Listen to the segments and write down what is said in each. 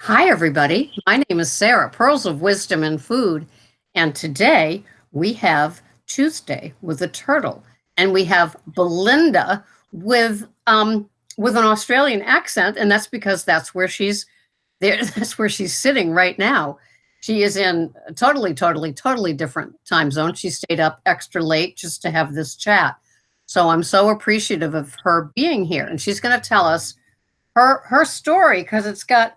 Hi, everybody. My name is Sarah, Pearls of Wisdom and Food. And today we have Tuesday with a turtle. And we have Belinda with an Australian accent, and that's because that's where she's there, that's where she's sitting right now. She is in a totally different time zone. She stayed up extra late just to have this chat. So I'm so appreciative of her being here. And she's going to tell us her story because it's got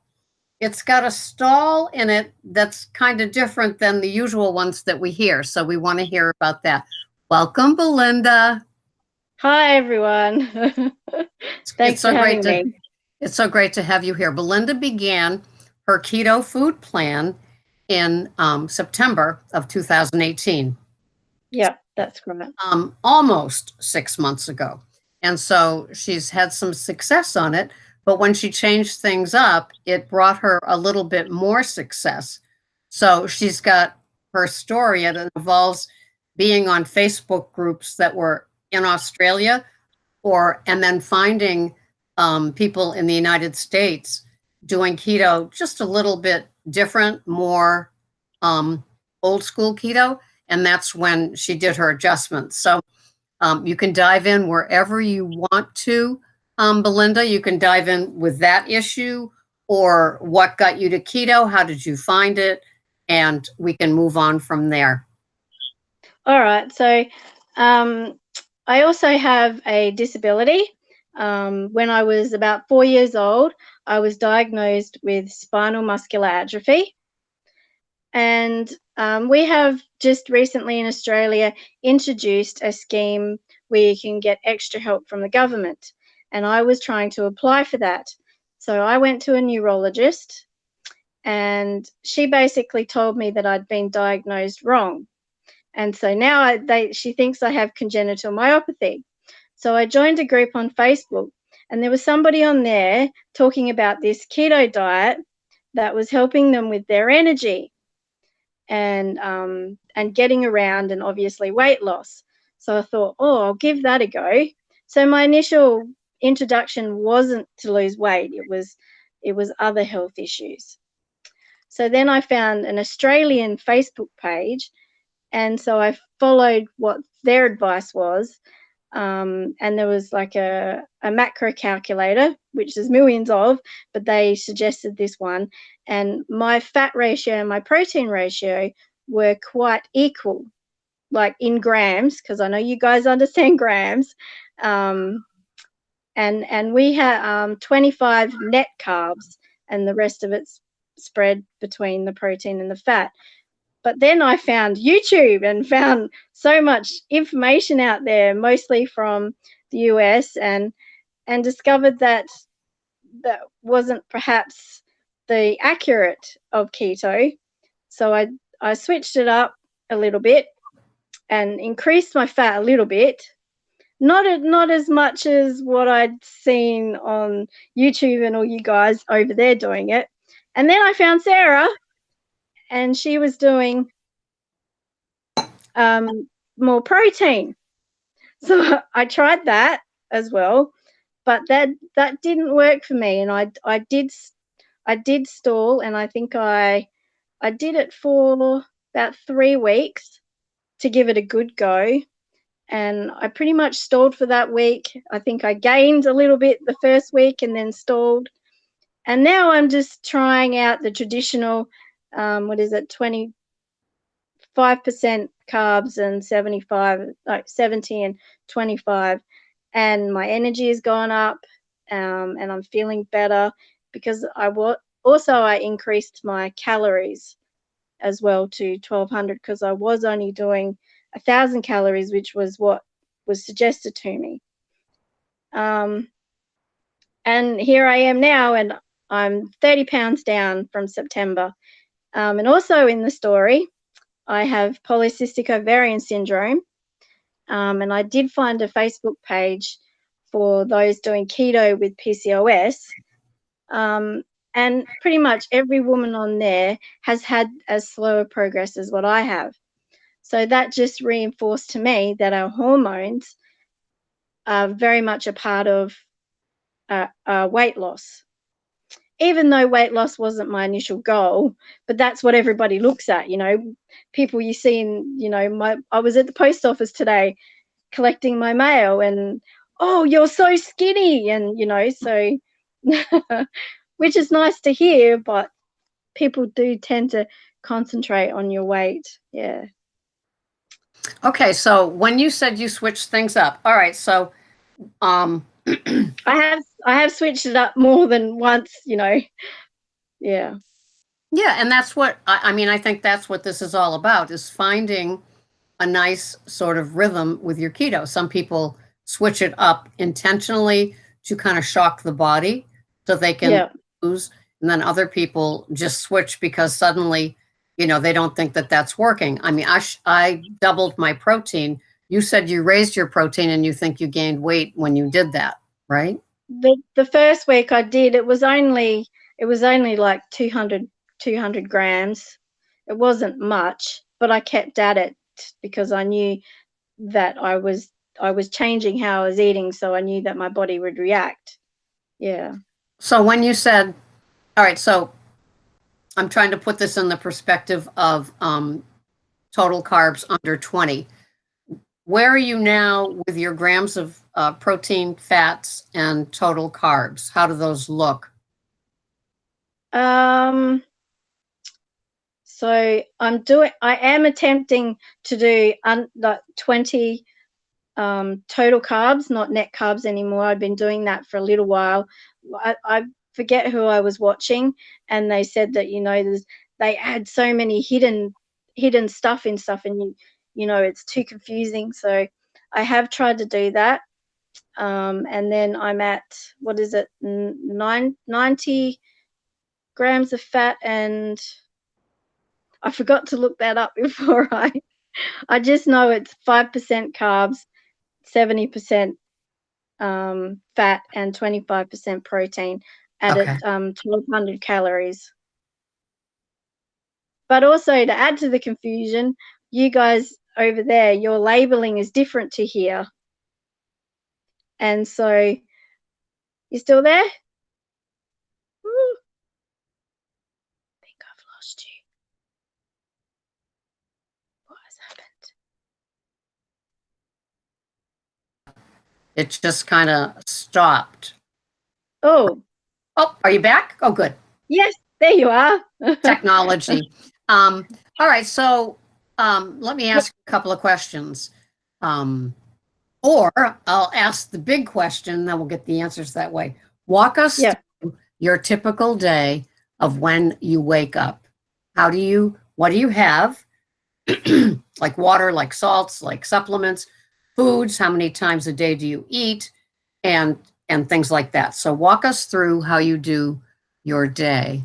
a stall in it that's kind of different than the usual ones that we hear. So we want to hear about that. Welcome, Belinda. Hi, everyone. It's Thanks for so great having to me. it's so great to have you here. Belinda began her keto food plan in September of 2018, Yeah, that's correct. almost 6 months ago. And so she's had some success on it. But when she changed things up, it brought her a little bit more success. So she's got her story, and it involves being on Facebook groups that were in Australia, and then finding people in the United States doing keto just a little bit different, more um, old school keto. And that's when she did her adjustments. So you can dive in wherever you want to, Belinda. You can dive in with that issue or what got you to keto. How did you find it? And we can move on from there. All right. So, um, I also have a disability. When I was about 4 years old, I was diagnosed with spinal muscular atrophy. And we have just recently in Australia introduced a scheme where you can get extra help from the government. And I was trying to apply for that. So I went to a neurologist, and she basically told me that I'd been diagnosed wrong. And so now she thinks I have congenital myopathy. So I joined a group on Facebook, and there was somebody on there talking about this keto diet that was helping them with their energy and getting around, and obviously weight loss. So I thought, oh, I'll give that a go. So my initial introduction wasn't to lose weight; it was other health issues. So then I found an Australian Facebook page, and so I followed what their advice was. And there was like a macro calculator, which there's millions of, but they suggested this one. And my fat ratio and my protein ratio were quite equal, like in grams, because I know you guys understand grams. Um, and we had 25 net carbs, and the rest of it's spread between the protein and the fat. But then I found YouTube and found so much information out there, mostly from the US, and discovered that that wasn't perhaps the accurate of keto. So I switched it up a little bit and increased my fat a little bit. Not as much as what I'd seen on YouTube and all you guys over there doing it. And then I found Sarah, and she was doing um, more protein. So I tried that as well, but that didn't work for me, and I did stall, and I think I did it for about 3 weeks to give it a good go, and I pretty much stalled for that week. I think I gained a little bit the first week and then stalled, and now I'm just trying out the traditional, what is it, 5% carbs and 75, like 70 and 25, and my energy has gone up, and I'm feeling better because I increased my calories as well to 1200, because I was only doing 1,000 calories, which was what was suggested to me. Um, and here I am now, and I'm 30 pounds down from September. And also in the story, I have polycystic ovarian syndrome, and I did find a Facebook page for those doing keto with PCOS. Um, and pretty much every woman on there has had as slow a progress as what I have. So that just reinforced to me that our hormones are very much a part of weight loss. even though weight loss wasn't my initial goal, but that's what everybody looks at, people you see in, I was at the post office today collecting my mail, and, oh, you're so skinny, and, so, which is nice to hear, but people do tend to concentrate on your weight. Yeah. Okay, so when you said you switched things up, all right, so I have switched it up more than once, Yeah. yeah, and that's what I mean, I think that's what this is all about, is finding a nice sort of rhythm with your keto. Some people switch it up intentionally to kind of shock the body so they can Yeah. lose, and then other people just switch because suddenly, they don't think that that's working. I mean, I doubled my protein. You said you raised your protein and you think you gained weight when you did that, right? The first week I did, it was only like 200 grams. It wasn't much, but I kept at it because I knew that I was changing how I was eating, so I knew that my body would react. Yeah. So when you said, all right, so I'm trying to put this in the perspective of total carbs under 20. Where are you now with your grams of protein, fats, and total carbs? How do those look? So I am attempting to do 20 total carbs, not net carbs anymore. I've been doing that for a little while. I forget who I was watching, and they said that they add so many hidden stuff in stuff, and it's too confusing. So I have tried to do that, and then I'm at, what is it, 90 grams of fat, and I forgot to look that up before I just know it's 5% carbs, 70% fat, and 25% protein at Okay. 1,200 calories. But also, to add to the confusion, you guys over there, your labeling is different to here. And so, you still there? Ooh, I think I've lost you. What has happened? It just kind of stopped. Oh, Oh, are you back? Oh, good. yes, there you are. Technology. All right, so let me ask a couple of questions. Or I'll ask the big question, then we'll get the answers that way. Walk us Yeah. through your typical day of when you wake up. What do you have? Like water, like salts, like supplements, foods, how many times a day do you eat, and things like that. So walk us through how you do your day.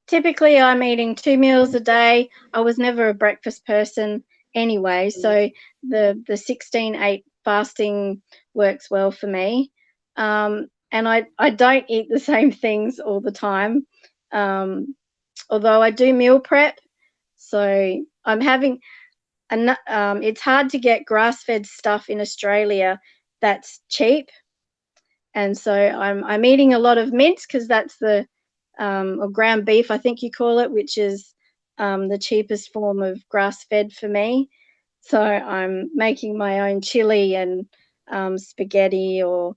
Typically, I'm eating 2 meals a day. I was never a breakfast person anyway, so the 16/8 fasting works well for me. And I don't eat the same things all the time, although I do meal prep. So I'm having it's hard to get grass-fed stuff in Australia that's cheap, and so I'm eating a lot of mince because that's the or ground beef, I think you call it, which is the cheapest form of grass fed for me. So I'm making my own chili and spaghetti or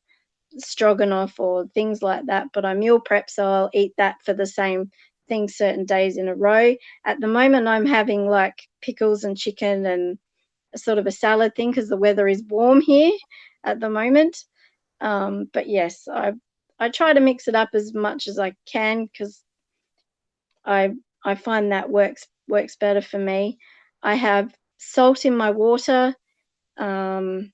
stroganoff or things like that. But I meal prep, so I'll eat that for the same thing certain days in a row. At the moment, I'm having like pickles and chicken and a sort of a salad thing because the weather is warm here at the moment. But yes, I try to mix it up as much as I can because I I find that works better for me. I have salt in my water. Um,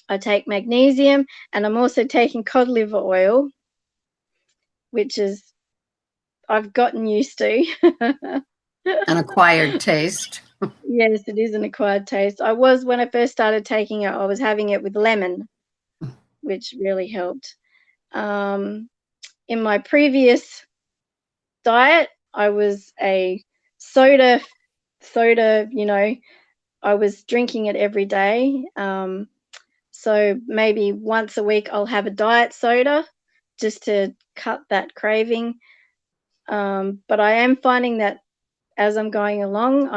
I take magnesium, and I'm also taking cod liver oil, which is I've gotten used to. An acquired taste. Yes, it is an acquired taste. I was, when I first started taking it, I was having it with lemon, which really helped. Um, in my previous diet, I was a soda, I was drinking it every day. So maybe once a week I'll have a diet soda, just to cut that craving. But I am finding that as I'm going along,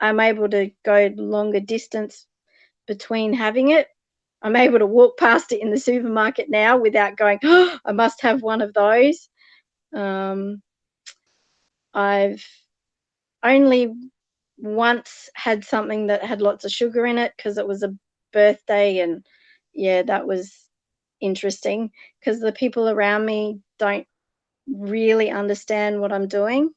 I'm able to go longer distance between having it. I'm able to walk past it in the supermarket now without going, oh, I must have one of those. I've only once had something that had lots of sugar in it because it was a birthday, and yeah, that was interesting because the people around me don't really understand what I'm doing.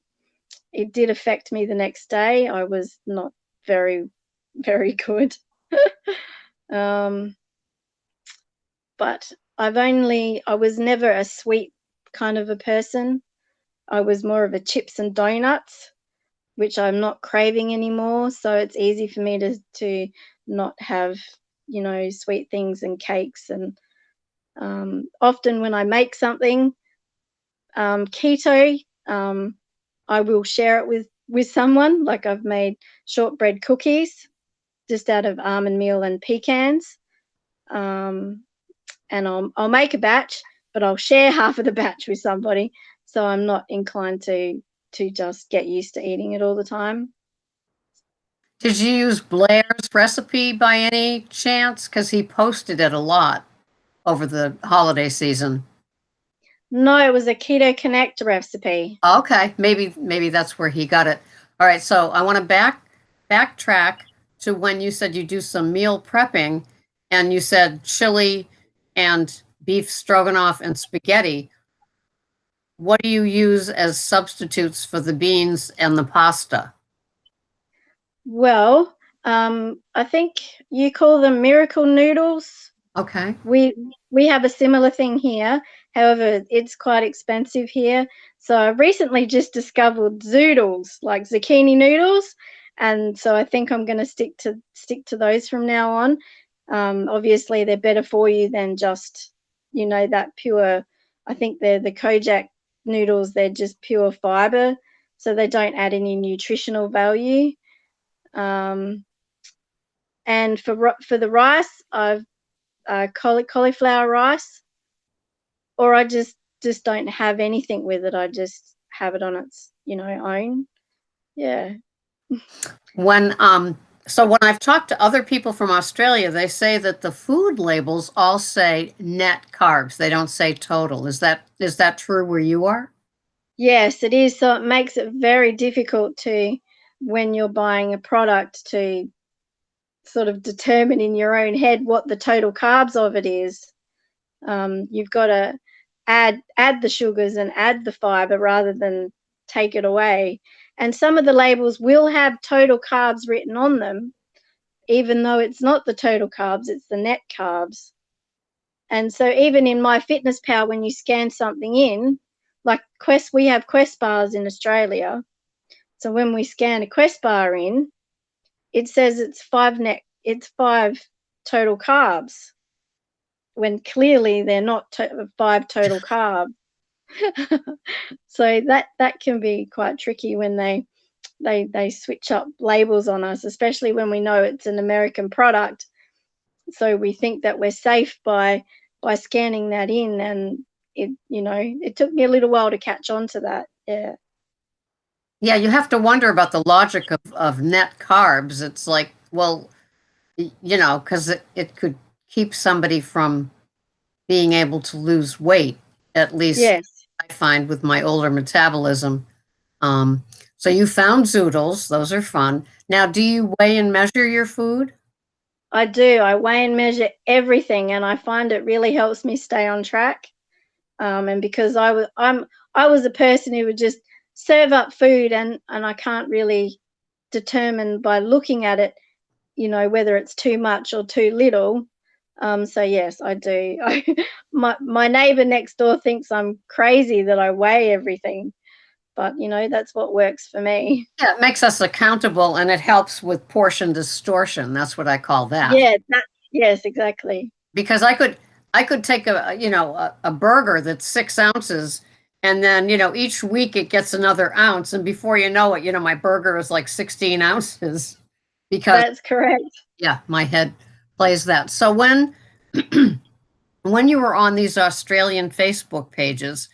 It did affect me the next day. I was not very, very good. But I was never a sweet kind of a person. I was more of a chips and donuts, which I'm not craving anymore. So it's easy for me to not have, sweet things and cakes. And often when I make something keto, I will share it with someone. Like I've made shortbread cookies just out of almond meal and pecans. And I'll make a batch, but I'll share half of the batch with somebody. So I'm not inclined to just get used to eating it all the time. Did you use Blair's recipe by any chance? Because he posted it a lot over the holiday season. No, it was a Keto Connect recipe. Okay, maybe that's where he got it. All right, so I want to backtrack to when you said you do some meal prepping, and you said chili and beef stroganoff and spaghetti. What do you use as substitutes for the beans and the pasta? Well, I think you call them miracle noodles. Okay. We have a similar thing here. However, it's quite expensive here. So I recently just discovered zoodles, like zucchini noodles, and so I think I'm going to stick to those from now on. Obviously, they're better for you than just that pure. I think they're the Kojak noodles. They're just pure fiber, so they don't add any nutritional value. And for the rice, I've cauliflower rice, or I just don't have anything with it. I just have it on its own. Yeah. When I've talked to other people from Australia, they say that the food labels all say net carbs. They don't say total. Is that true where you are? Yes, it is. So it makes it very difficult to, when you're buying a product, to sort of determine in your own head what the total carbs of it is. You've got to add the sugars and add the fiber rather than take it away. And some of the labels will have total carbs written on them, even though it's not the total carbs, it's the net carbs. And so even in MyFitnessPal, when you scan something in, like Quest, we have Quest bars in Australia. So when we scan a Quest bar in, it says it's 5 total carbs, when clearly they're not 5 total carbs. So that can be quite tricky when they switch up labels on us, especially when we know it's an American product. So we think that we're safe by scanning that in, and it took me a little while to catch on to that. Yeah. Yeah, you have to wonder about the logic of net carbs. It's like, well, because it could keep somebody from being able to lose weight, at least Yes, I find with my older metabolism. Um, so you found zoodles. Those are fun. Now, do you weigh and measure your food? I do. I weigh and measure everything, and I find it really helps me stay on track. And because I was a person who would just serve up food, and I can't really determine by looking at it, whether it's too much or too little. So yes, I do. My neighbor next door thinks I'm crazy that I weigh everything, but that's what works for me. Yeah, it makes us accountable and it helps with portion distortion. That's what I call that. Yeah, yes, exactly. Because I could take a burger that's 6 ounces, and then each week it gets another ounce, and before you know it, my burger is like 16 ounces because That's correct. yeah, my head plays that. So when you were on these Australian Facebook pages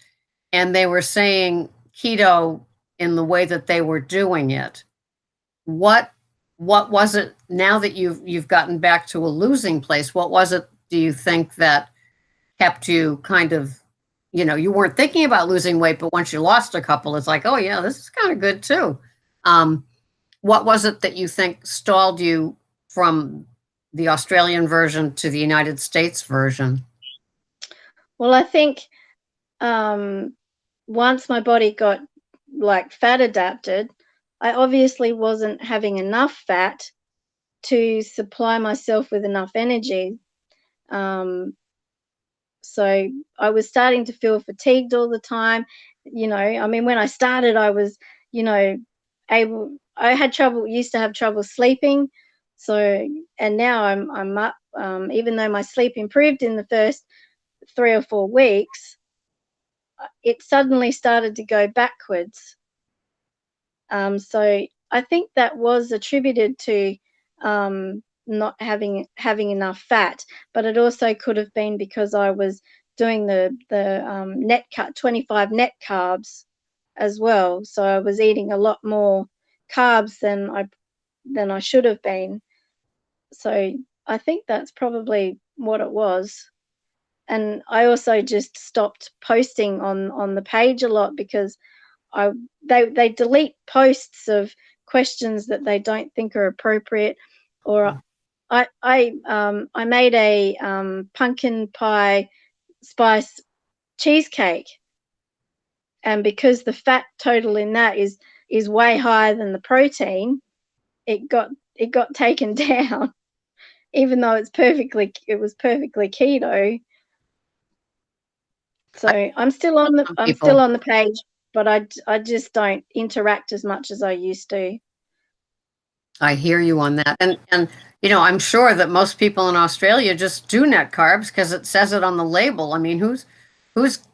and they were saying keto in the way that they were doing it, what what was it now that you've gotten back to a losing place? What was it, do you think, that kept you kind of, you weren't thinking about losing weight, but once you lost a couple, it's like, oh yeah, this is kind of good too. Um, what was it that you think stalled you from the Australian version to the United States version? Well, I think um, once my body got like fat adapted, I obviously wasn't having enough fat to supply myself with enough energy. Um, so I was starting to feel fatigued all the time. I mean, when I started, I was, you know, I had trouble, used to have trouble sleeping. So, and now I'm up, even though my sleep improved in the first 3 or 4 weeks, it suddenly started to go backwards. So I think that was attributed to not having enough fat, but it also could have been because I was doing the net cut 25 net carbs as well. So I was eating a lot more carbs than I should have been. So I think that's probably what it was. And I also just stopped posting on the page a lot because I they delete posts of questions that they don't think are appropriate, or I made a pumpkin pie spice cheesecake, and because the fat total in that is way higher than the protein, it got taken down, even though it was perfectly keto. So I some I'm still people, on the page, but I just don't interact as much as I used to. I hear you on that. And I'm sure that most people in Australia just do net carbs because it says it on the label. I mean, who's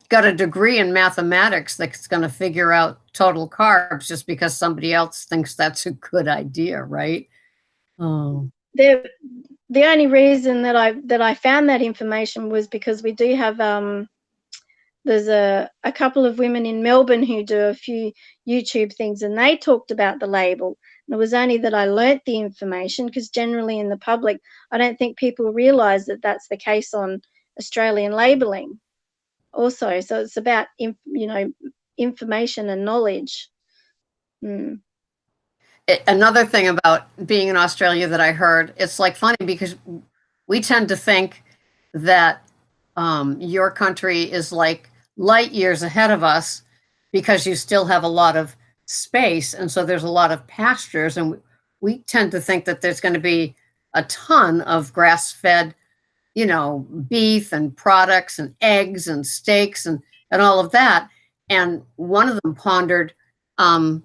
got a degree in mathematics that's going to figure out total carbs just because somebody else thinks that's a good idea, right? Oh. The the only reason that I found that information was because we do have there's a couple of women in Melbourne who do a few YouTube things, and they talked about the label. And it was only that I learnt the information, because generally in the public, I don't think people realise that that's the case on Australian labelling also. So it's about information and knowledge. Mm. Another thing about being in Australia that I heard, it's like funny because we tend to think that your country is like light years ahead of us because you still have a lot of space. And so there's a lot of pastures. And we tend to think that there's going to be a ton of grass fed, beef and products and eggs and steaks and all of that. And one of them pondered, um,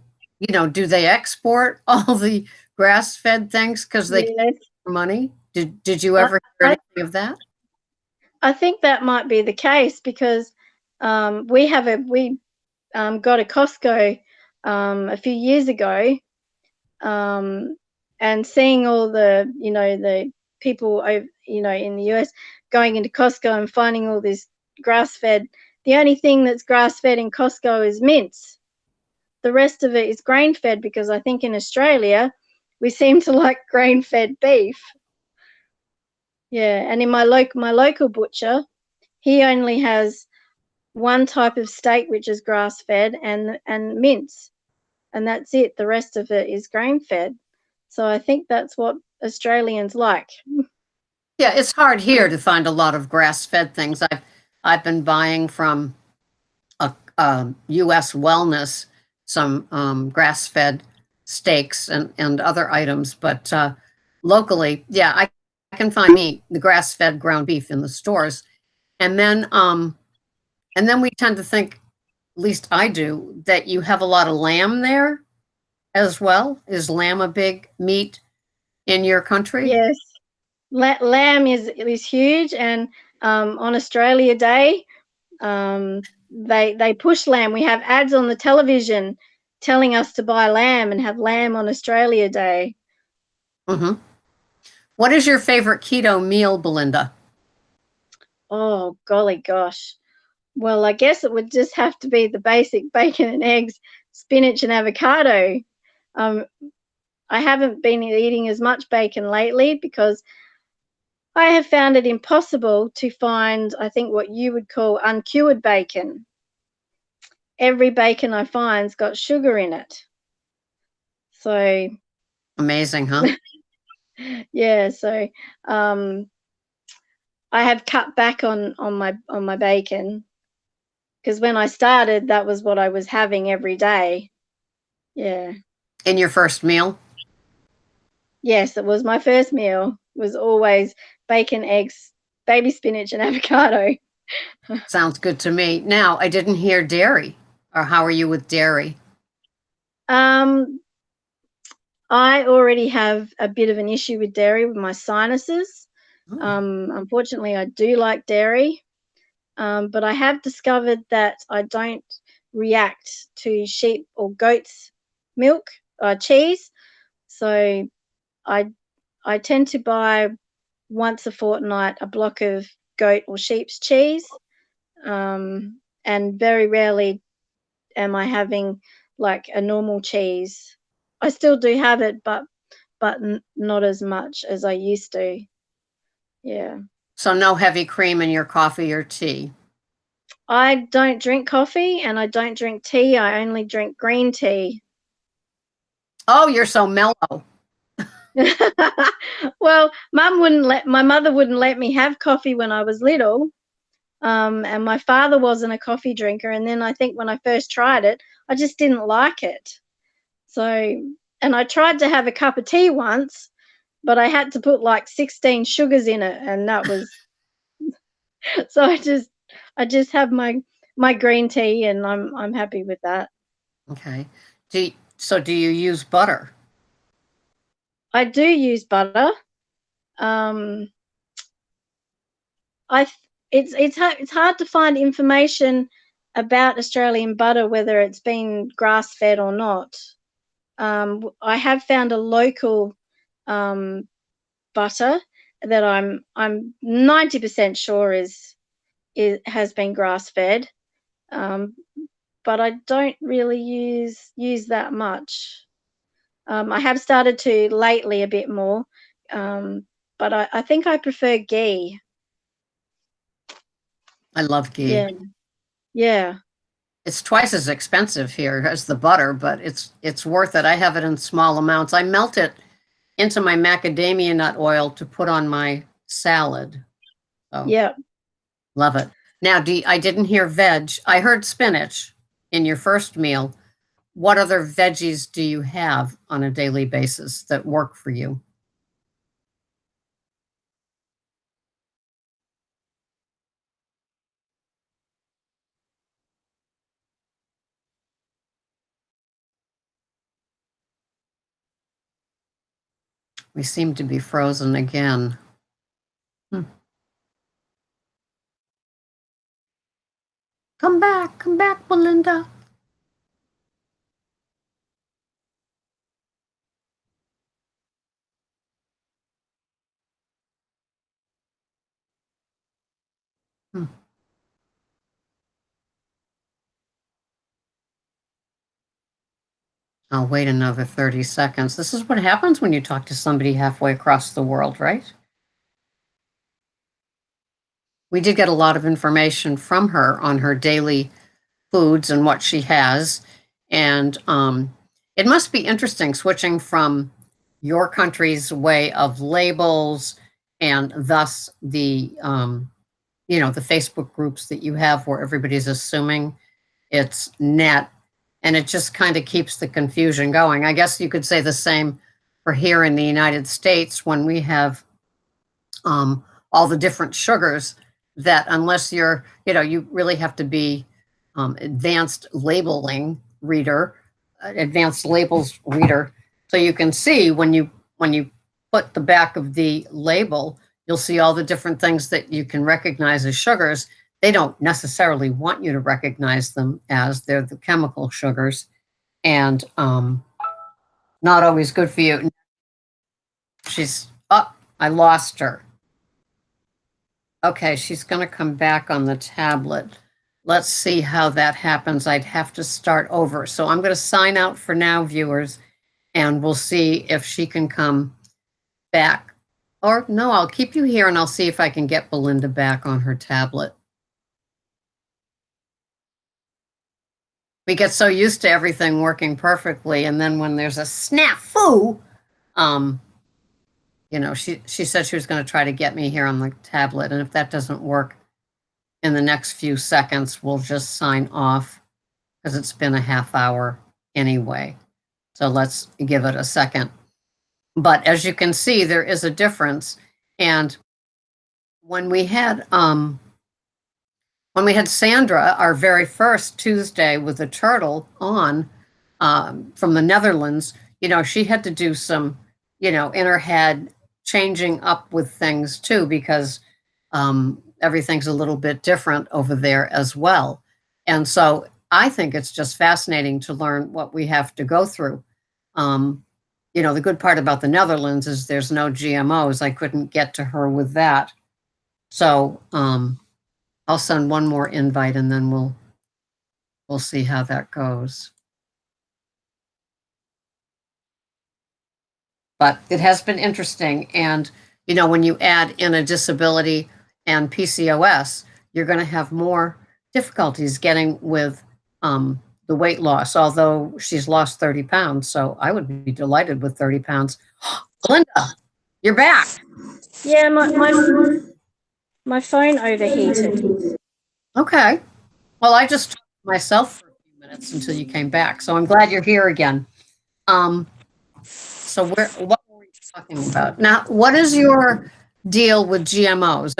do they export all the grass fed things because they get Yes. money? Did you I, ever hear I anything of that? I think that might be the case because we got a Costco a few years ago, um, and seeing all the people over, in the US going into Costco and finding all this grass fed. The only thing that's grass fed in Costco is mince. The rest of it is grain fed, because I think in Australia we seem to like grain fed beef. Yeah, and in my local butcher, he only has one type of steak which is grass fed and mince, and that's it. The rest of it is grain fed. So I think that's what Australians like. Yeah, it's hard here to find a lot of grass-fed things. I've been buying from a U.S. Wellness some grass-fed steaks and other items, but locally, yeah, I can find meat, the grass-fed ground beef in the stores, and then we tend to think, at least I do, that you have a lot of lamb there as well. Is lamb a big meat in your country? Yes, lamb is huge, and on Australia Day, they push lamb. We have ads on the television telling us to buy lamb and have lamb on Australia Day. Hmm. What is your favorite keto meal, Belinda? Oh, golly gosh. Well, I guess it would just have to be the basic bacon and eggs, spinach and avocado. Um, I haven't been eating as much bacon lately because I have found it impossible to find, I think, what you would call uncured bacon. Every bacon I find's got sugar in it. So, Amazing, huh? yeah, so um, I have cut back on my bacon because when I started, that was what I was having every day. Yeah. In your first meal? Yes, it was my first meal, was always bacon, eggs, baby spinach, and avocado. Sounds good to me. Now, I didn't hear dairy. Or how are you with dairy? Um, I already have a bit of an issue with dairy with my sinuses. Oh, Unfortunately, I do like dairy, but I have discovered that I don't react to sheep or goat's milk, cheese. So I I tend to buy once a fortnight a block of goat or sheep's cheese, and very rarely am I having like a normal cheese. I still do have it, but not as much as I used to. Yeah. so no heavy cream in your coffee or tea. I don't drink coffee and I don't drink tea. I only drink green tea. Oh, you're so mellow. Well, my mother wouldn't let me have coffee when I was little. And my father wasn't a coffee drinker. And then I think when I first tried it, I just didn't like it. So, and I tried to have a cup of tea once, but I had to put like 16 sugars in it, and that was so I just have my green tea, and I'm happy with that. Okay. So do you use butter? I do use butter. Um, I th- it's hard to find information about Australian butter, whether it's been grass fed or not. I have found a local um, butter that I'm 90% sure is has been grass fed, um, but I don't really use that much. I have started to lately a bit more, um, but I think I prefer ghee. I love ghee. Yeah, yeah, It's twice as expensive here as the butter, but it's worth it. I have it in small amounts. I melt it into my macadamia nut oil to put on my salad. So yeah. love it. Now, I didn't hear veg. I heard spinach in your first meal. What other veggies do you have on a daily basis that work for you? We seem to be frozen again. Hmm. Come back, Belinda. Hmm. I'll wait another 30 seconds. This is what happens when you talk to somebody halfway across the world, right? We did get a lot of information from her on her daily foods and what she has. And it must be interesting switching from your country's way of labels and thus the Facebook groups that you have where everybody's assuming it's net, and it just kind of keeps the confusion going. I guess you could say the same for here in the United States when we have all the different sugars that unless you really have to be advanced labeling reader, advanced labels reader, so you can see when you put the back of the label, you'll see all the different things that you can recognize as sugars. They don't necessarily want you to recognize them as they're the chemical sugars, and not always good for you. She's up. I lost her. Okay, she's going to come back on the tablet. Let's see how that happens. I'd have to start over. So I'm going to sign out for now, viewers, and we'll see if she can come back. Or no, I'll keep you here and I'll see if I can get Belinda back on her tablet. We get so used to everything working perfectly, and then when there's a snafu, um, she said she was going to try to get me here on the tablet, and if that doesn't work in the next few seconds, we'll just sign off because it's been a half hour anyway. So let's give it a second. But as you can see, there is a difference. And when we had Sandra, our very first Tuesday with the turtle on from the Netherlands, she had to do some, in her head, changing up with things too, because everything's a little bit different over there as well. And so I think it's just fascinating to learn what we have to go through. The good part about the Netherlands is there's no GMOs. I couldn't get to her with that. So I'll send one more invite and then we'll see how that goes. But it has been interesting. And, when you add in a disability and PCOS, you're going to have more difficulties getting with the weight loss, although she's lost 30 pounds. So I would be delighted with 30 pounds. Belinda, you're back. Yeah, my phone overheated. Okay. Well, I just talked to myself for a few minutes until you came back. So I'm glad you're here again. So what were we talking about? Now, what is your deal with GMOs?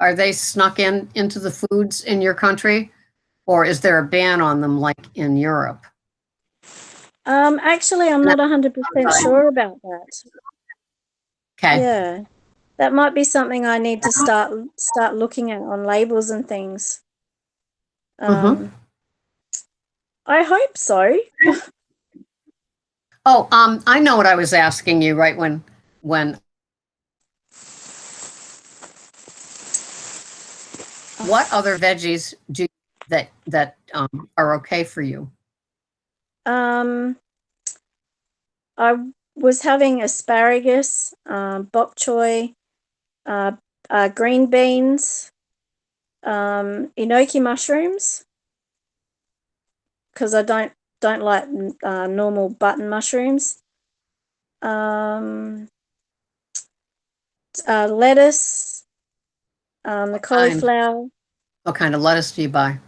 Are they snuck into the foods in your country, or is there a ban on them like in Europe? Actually, I'm not 100% sure about that. Okay. Yeah, that might be something I need to start looking at on labels and things. I hope so. Oh, I know what I was asking you right when what other veggies do that are okay for you? I was having asparagus, bok choy, green beans, enoki mushrooms, because I don't like normal button mushrooms. Lettuce, the cauliflower. What kind of lettuce do you buy?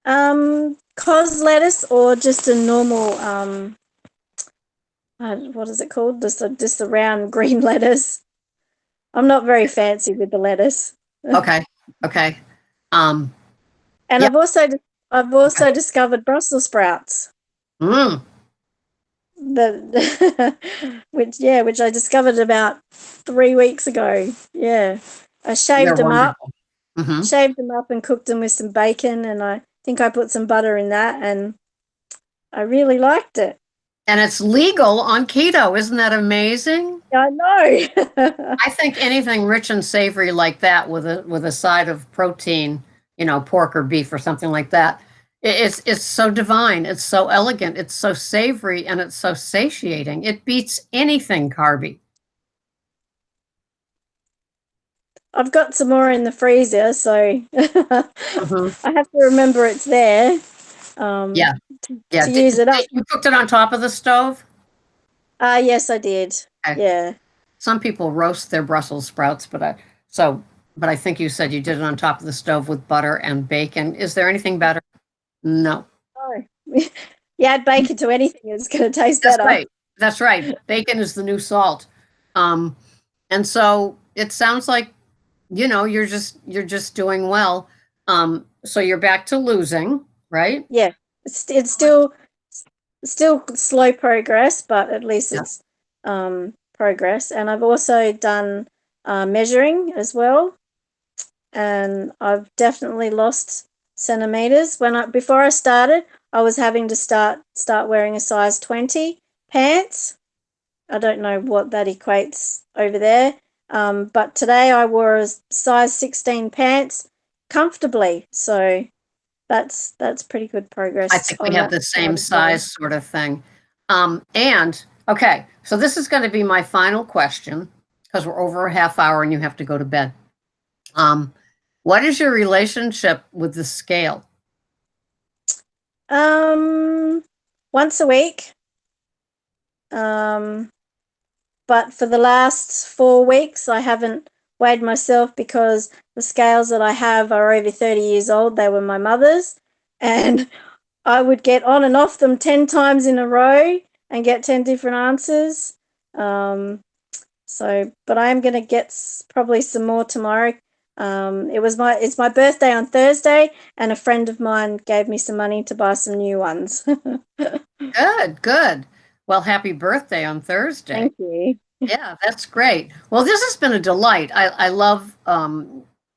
Cos lettuce or just a normal what is it called? Just the round green lettuce. I'm not very fancy with the lettuce. Okay. Okay. And Yep. I've also discovered Brussels sprouts. Mm. Which I discovered about 3 weeks ago. Yeah. I shaved them up. Mm-hmm. Shaved them up and cooked them with some bacon, and I think I put some butter in that, and I really liked it. And it's legal on keto. Isn't that amazing? I know. I think anything rich and savory like that with a side of protein, pork or beef or something like that, it's so divine. It's so elegant. It's so savory and it's so satiating. It beats anything carby. I've got some more in the freezer, so I have to remember it's there. Yeah. To use it up. You cooked it on top of the stove? Yes, I did. Okay. Yeah. Some people roast their Brussels sprouts, but I think you said you did it on top of the stove with butter and bacon. Is there anything better? No. Oh. You add bacon to anything, it's going to taste better. Right. That's right. Bacon is the new salt. And so it sounds like, you're just doing well. So you're back to losing, right? Yeah. It's still slow progress, but at least it's progress. And I've also done measuring as well, and I've definitely lost centimeters. Before I started, I was having to start wearing a size 20 pants. I don't know what that equates over there. But today I wore a size 16 pants comfortably. So that's pretty good progress I think we on have that the side same as well. size sort of thing. And okay, so this is going to be my final question because we're over a half hour and you have to go to bed. What is your relationship with the scale? Once a week. But for the last 4 weeks, I haven't weighed myself because the scales that I have are over 30 years old. They were my mother's, and I would get on and off them 10 times in a row and get 10 different answers. But I am going to get probably some more tomorrow. It's my birthday on Thursday, and a friend of mine gave me some money to buy some new ones. Good, good. Well, happy birthday on Thursday. Thank you. Yeah, that's great. Well, this has been a delight. I love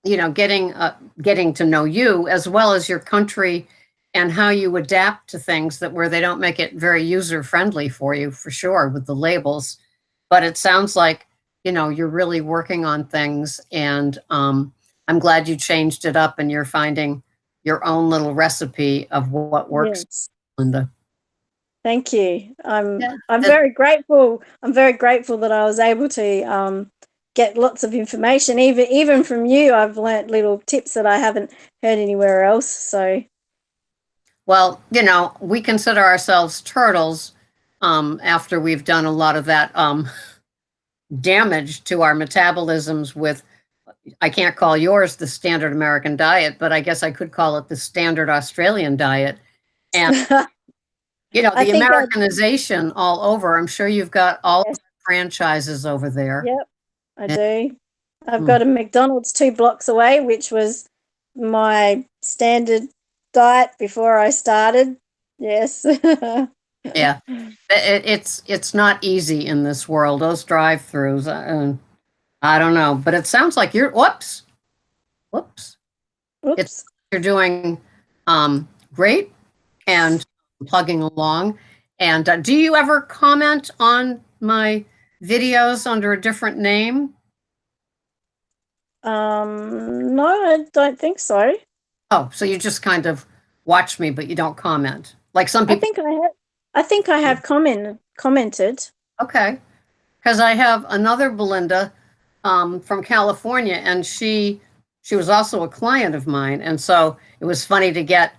getting to know you as well as your country and how you adapt to things that where they don't make it very user friendly for you, for sure, with the labels. But it sounds like you're really working on things, and I'm glad you changed it up and you're finding your own little recipe of what works, Yes. Linda. Thank you. Yeah, I'm very grateful. I'm very grateful that I was able to get lots of information. Even from you, I've learnt little tips that I haven't heard anywhere else. So well, we consider ourselves turtles after we've done a lot of that damage to our metabolisms with, I can't call yours the standard American diet, but I guess I could call it the standard Australian diet. And, I the think I Americanization all over. I'm sure you've got all yes, the franchises over there. yep, I And, do. I've mm, got a McDonald's 2 blocks away, which was my standard diet before I started. Yes. yeah, it's not easy in this world. Those drive-throughs, I don't know, but it sounds like whoops. It's Oops. you're doing great and plugging along. And do you ever comment on my videos under a different name? No, I don't think so. Oh, so you just kind of watch me, but you don't comment. Like some I people. think I have. I think I have commented. Okay, because I have another Belinda from California, and she was also a client of mine, and so it was funny to get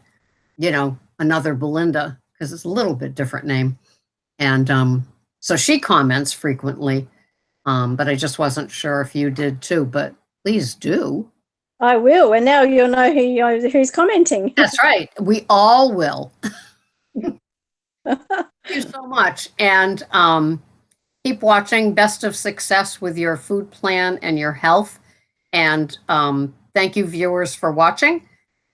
another Belinda because it's a little bit different name. And so she comments frequently, but I just wasn't sure if you did too, but please do. I will, and now you'll know who's commenting. That's right. We all will. Thank you so much. And keep watching. Best of success with your food plan and your health. And thank you, viewers, for watching.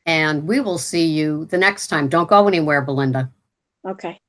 And we will see you the next time. Don't go anywhere, Belinda. Okay.